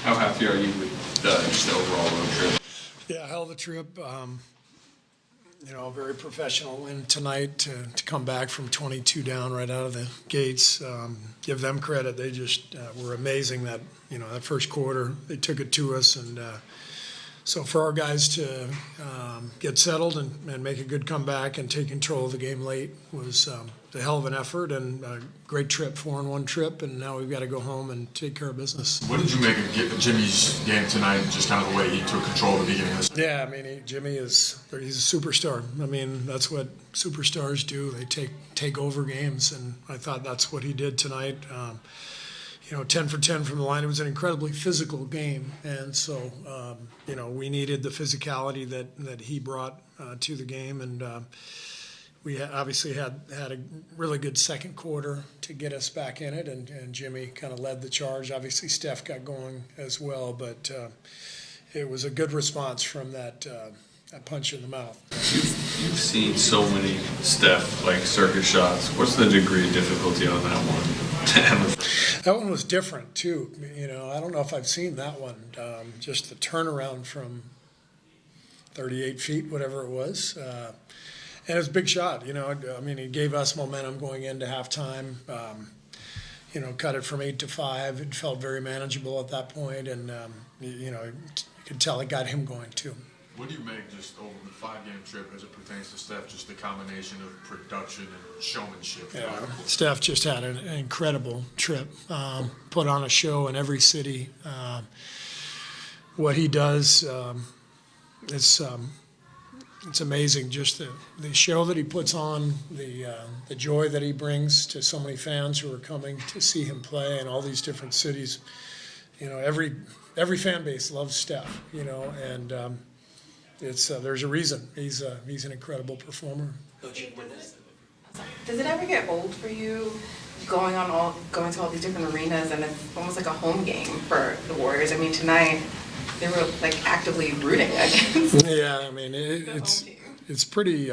How happy are you with just the overall road trip? Yeah, hell of a trip. Very professional win tonight to come back from 22 down right out of the gates. Give them credit. They just were amazing that first quarter. They took it to us. And so for our guys to get settled and make a good comeback and take control of the game late was a hell of an effort and a great trip, 4-1 trip. And now we've got to go home and take care of business. What did you make of Jimmy's game tonight, just kind of the way he took control at the beginning of this? Yeah, I mean, Jimmy he's a superstar. I mean, that's what superstars do. They take over games, and I thought that's what he did tonight. 10 for 10 from the line. It was an incredibly physical game, and so we needed the physicality that he brought to the game, and we obviously had a really good second quarter to get us back in it, and Jimmy kind of led the charge. Obviously, Steph got going as well, but it was a good response from that punch in the mouth. You've seen so many Steph circus shots. What's the degree of difficulty on that one? That one was different too. I don't know if I've seen that one. Just the turnaround from 38 feet, whatever it was. And it was a big shot, he gave us momentum going into halftime, cut it from 8-5. It felt very manageable at that point, and, you could tell it got him going too. What do you make just over the 5-game trip as it pertains to Steph, just the combination of production and showmanship? Yeah, Steph just had an incredible trip, put on a show in every city. What he does, it's amazing, just the show that he puts on, the joy that he brings to so many fans who are coming to see him play in all these different cities. Every fan base loves Steph, and there's a reason. He's an incredible performer. Does it ever get old for you going to all these different arenas, and it's almost like a home game for the Warriors? I mean, tonight they were actively rooting against. Yeah, I mean it's pretty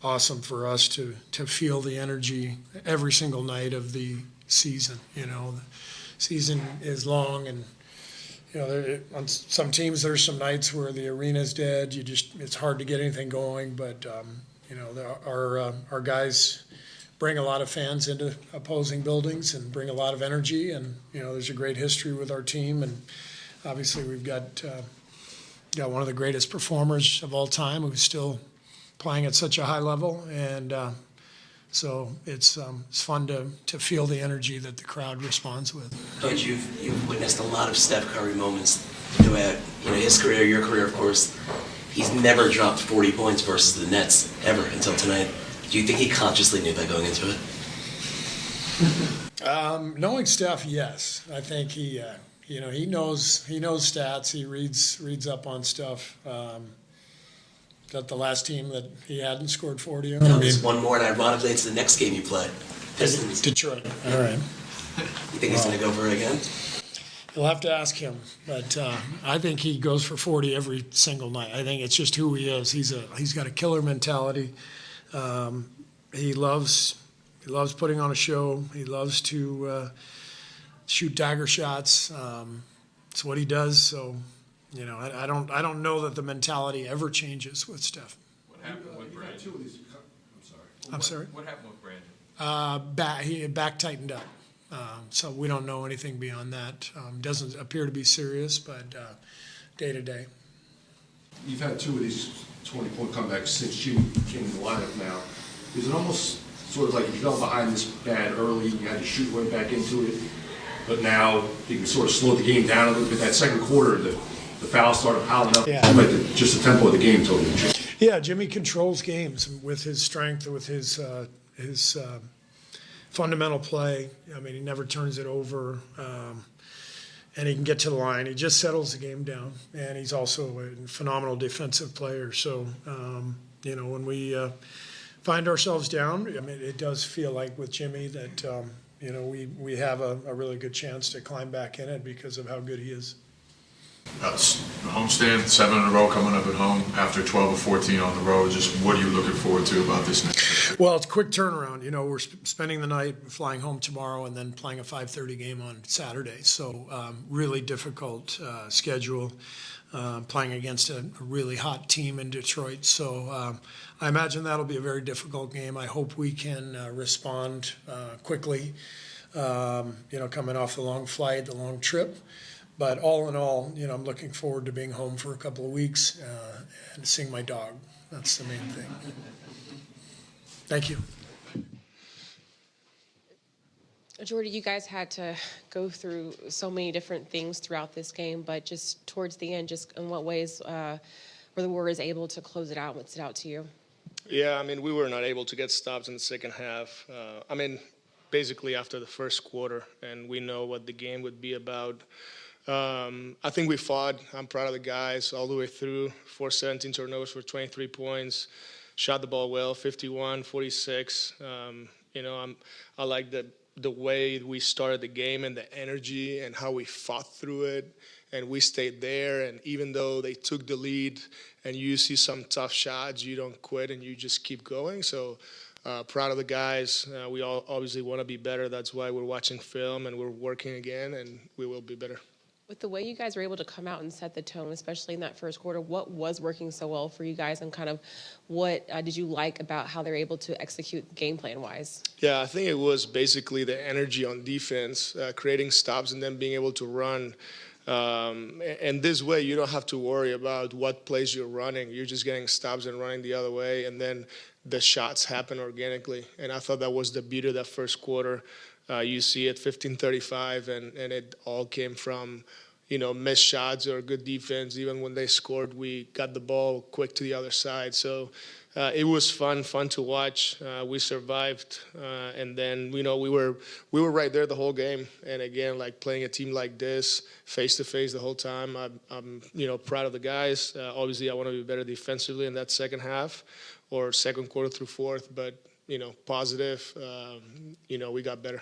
awesome for us to feel the energy every single night of the season. The season is long, and on some teams there's some nights where the arena's dead. It's hard to get anything going, but our guys bring a lot of fans into opposing buildings and bring a lot of energy, and there's a great history with our team, and obviously we've got one of the greatest performers of all time who's still playing at such a high level, and so it's fun to feel the energy that the crowd responds with. Coach, you've witnessed a lot of Steph Curry moments throughout his career, your career, of course. He's never dropped 40 points versus the Nets ever until tonight. Do you think he consciously knew that going into it? Knowing Steph, yes. I think he knows stats. He reads up on stuff. Is that the last team that he hadn't scored 40 on? No, there's one more, and ironically, it's the next game you play. Pistons. Detroit. All right. You think he's going to go for it again? You'll have to ask him, but I think he goes for 40 every single night. I think it's just who he is. He's got a killer mentality. He loves putting on a show. He loves to shoot dagger shots. It's what he does. So, I don't know that the mentality ever changes with Steph. What happened with Brandin? I'm sorry. What happened with Brandin? He back tightened up. So we don't know anything beyond that. Doesn't appear to be serious, but day to day. You've had two of these 20-point comebacks since Jimmy came in the lineup now. Is it almost sort of like you fell behind this bad early, you had to shoot right back into it, but now you can sort of slow the game down a little bit? That second quarter, the fouls started piling up. Yeah. Just the tempo of the game totally changed. Yeah, Jimmy controls games with his strength, with his fundamental play. I mean, he never turns it over, and he can get to the line. He just settles the game down, and he's also a phenomenal defensive player. So, when we find ourselves down, I mean, it does feel like with Jimmy that, we have a really good chance to climb back in it because of how good he is. That's a homestand, 7 in a row coming up at home after 12 or 14 on the road. Just what are you looking forward to about this next? Well, it's a quick turnaround. You know, we're spending the night, flying home tomorrow, and then playing a 5:30 game on Saturday. So really difficult schedule, playing against a really hot team in Detroit. So I imagine that'll be a very difficult game. I hope we can respond quickly, you know, coming off the long flight, the long trip. But all in all, you know, I'm looking forward to being home for a couple of weeks and seeing my dog. That's the main thing. Thank you. Jordi, you guys had to go through so many different things throughout this game, but just towards the end, just in what ways were the Warriors able to close it out? What stood out to you? Yeah, I mean, we were not able to get stops in the second half. I mean, basically after the first quarter, and we know what the game would be about. I think we fought. I'm proud of the guys all the way through. 417 turnovers for 23 points. Shot the ball well, 51, 46. You know, I like the way we started the game and the energy and how we fought through it. And we stayed there. And even though they took the lead and you see some tough shots, you don't quit and you just keep going. So proud of the guys. We all obviously want to be better. That's why we're watching film and we're working again, and we will be better. With the way you guys were able to come out and set the tone, especially in that first quarter, what was working so well for you guys, and kind of what did you like about how they were able to execute game plan-wise? Yeah, I think it was basically the energy on defense, creating stops and then being able to run. And this way, you don't have to worry about what plays you're running. You're just getting stops and running the other way, and then the shots happen organically. And I thought that was the beauty of that first quarter. You see it 15-35, and it all came from, you know, missed shots or good defense. Even when they scored, we got the ball quick to the other side. So it was fun to watch. We survived, and then, you know, we were right there the whole game. And again, like playing a team like this face to face the whole time, I'm you know, proud of the guys. Obviously, I want to be better defensively in that second half or second quarter through fourth, but you know, positive. You know, we got better.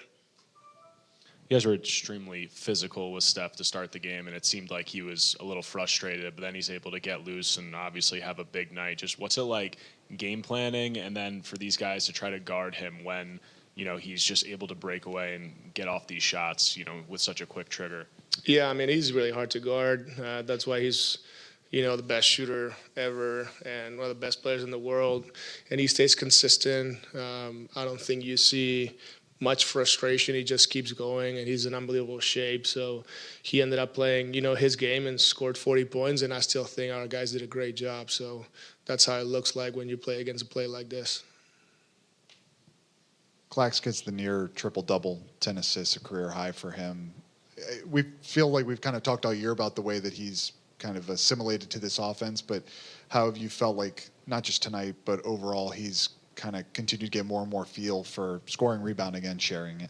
You guys were extremely physical with Steph to start the game, and it seemed like he was a little frustrated, but then he's able to get loose and obviously have a big night. Just what's it like game planning, and then for these guys to try to guard him when, you know, he's just able to break away and get off these shots, you know, with such a quick trigger? Yeah, I mean, he's really hard to guard. That's why he's, you know, the best shooter ever and one of the best players in the world. And he stays consistent. I don't think you see much frustration. He just keeps going, and he's in unbelievable shape. So he ended up playing, you know, his game and scored 40 points, and I still think our guys did a great job. So that's how it looks like when you play against a play like this. Clax gets the near triple-double, 10 assists, a career high for him. We feel like we've kind of talked all year about the way that he's kind of assimilated to this offense, but how have you felt like, not just tonight, but overall he's kind of continued to get more and more feel for scoring, rebounding, and sharing it?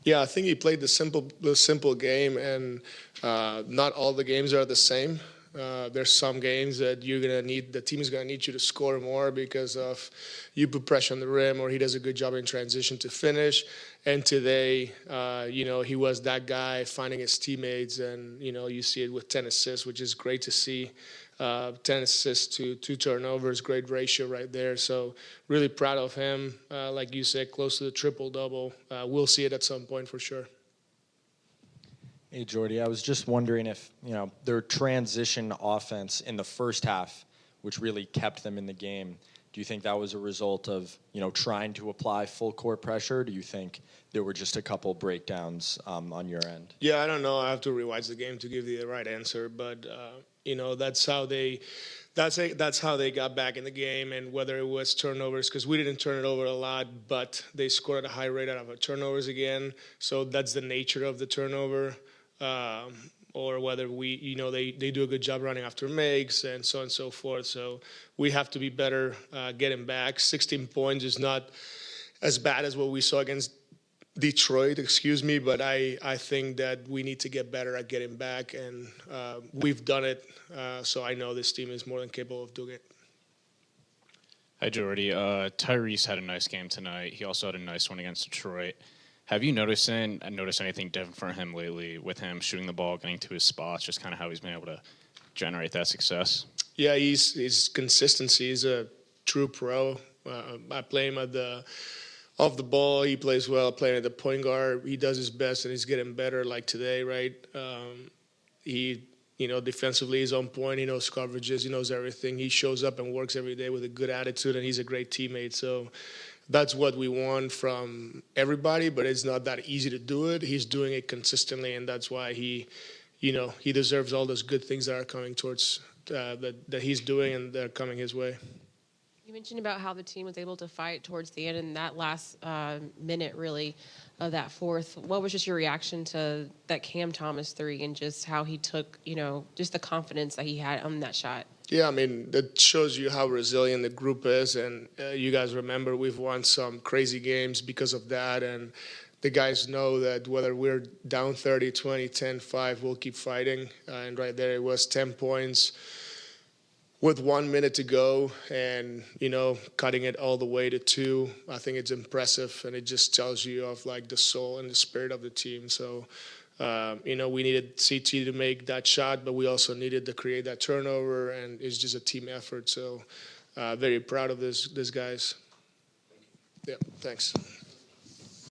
Yeah, I think he played the simple game, and not all the games are the same. There's some games that the team is gonna need you to score more because of you put pressure on the rim, or he does a good job in transition to finish. And today, you know, he was that guy finding his teammates, and you know, you see it with 10 assists, which is great to see. 10 assists to 2 turnovers, great ratio right there. So really proud of him. Like you said, close to the triple-double. We'll see it at some point for sure. Hey, Jordi, I was just wondering if, you know, their transition offense in the first half, which really kept them in the game, do you think that was a result of, you know, trying to apply full court pressure? Do you think there were just a couple breakdowns on your end? Yeah, I don't know. I have to rewatch the game to give you the right answer, but you know, that's how they got back in the game. And whether it was turnovers, because we didn't turn it over a lot, but they scored at a high rate out of our turnovers again. So that's the nature of the turnover. Or whether they do a good job running after makes and so on and so forth. So we have to be better getting back. 16 points is not as bad as what we saw against Detroit, but I think that we need to get better at getting back, and we've done it. So I know this team is more than capable of doing it. Hi, Jordi. Tyrese had a nice game tonight. He also had a nice one against Detroit. Have you noticed anything different for him lately with him shooting the ball, getting to his spots, just kind of how he's been able to generate that success? Yeah, his consistency. He's a true pro. I play him off the ball. He plays well. Playing at the point guard, he does his best, and he's getting better. Like today, right? He, defensively he's on point. He knows coverages. He knows everything. He shows up and works every day with a good attitude, and he's a great teammate. So that's what we want from everybody. But it's not that easy to do it. He's doing it consistently, and that's why he deserves all those good things that are coming towards that he's doing, and they're coming his way. You mentioned about how the team was able to fight towards the end in that last minute, really, of that fourth. What was just your reaction to that Cam Thomas three and just how he took, just the confidence that he had on that shot? Yeah, I mean, that shows you how resilient the group is. And you guys remember we've won some crazy games because of that. And the guys know that whether we're down 30, 20, 10, 5, we'll keep fighting. And right there it was 10 points with 1 minute to go and, cutting it all the way to 2. I think it's impressive, and it just tells you of, like, the soul and the spirit of the team. So, we needed CT to make that shot, but we also needed to create that turnover, and it's just a team effort. So, very proud of these guys. Yeah, thanks.